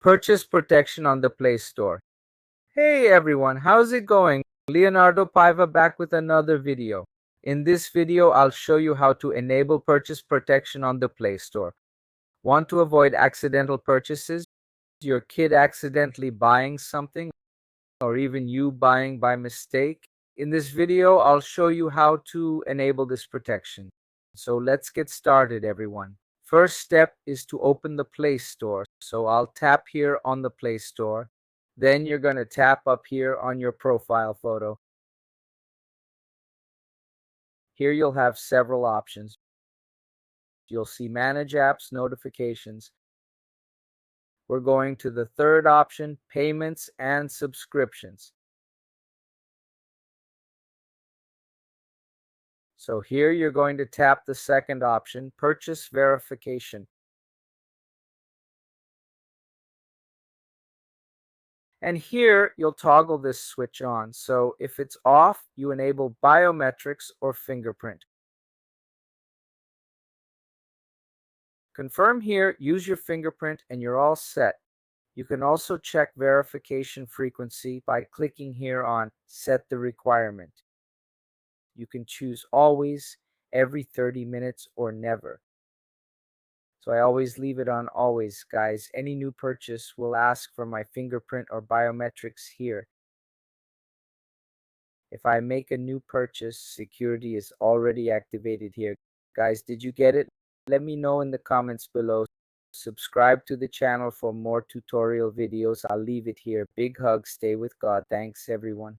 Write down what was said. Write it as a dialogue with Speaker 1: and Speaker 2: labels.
Speaker 1: Purchase protection on the Play Store. Hey everyone, how's it going? Leonardo Paiva back with another video. In this video, I'll show you how to enable purchase protection on the Play Store. Want to avoid accidental purchases? Your kid accidentally buying something, or even you buying by mistake? In this video, I'll show you how to enable this protection. So let's get started, everyone. First step is to open the Play Store. So I'll tap here on the Play Store. Then you're going to tap up here on your profile photo. Here you'll have several options. You'll see Manage Apps, Notifications. We're going to the third option, Payments and Subscriptions. So here you're going to tap the second option, Purchase Verification. And here you'll toggle this switch on. So if it's off, you enable biometrics or fingerprint. Confirm here, use your fingerprint, and you're all set. You can also check verification frequency by clicking here on Set the Requirement. You can choose always, every 30 minutes, or never. So I always leave it on always, guys. Any new purchase will ask for my fingerprint or biometrics here. If I make a new purchase, security is already activated here. Guys, did you get it? Let me know in the comments below. Subscribe to the channel for more tutorial videos. I'll leave it here. Big hug. Stay with God. Thanks, everyone.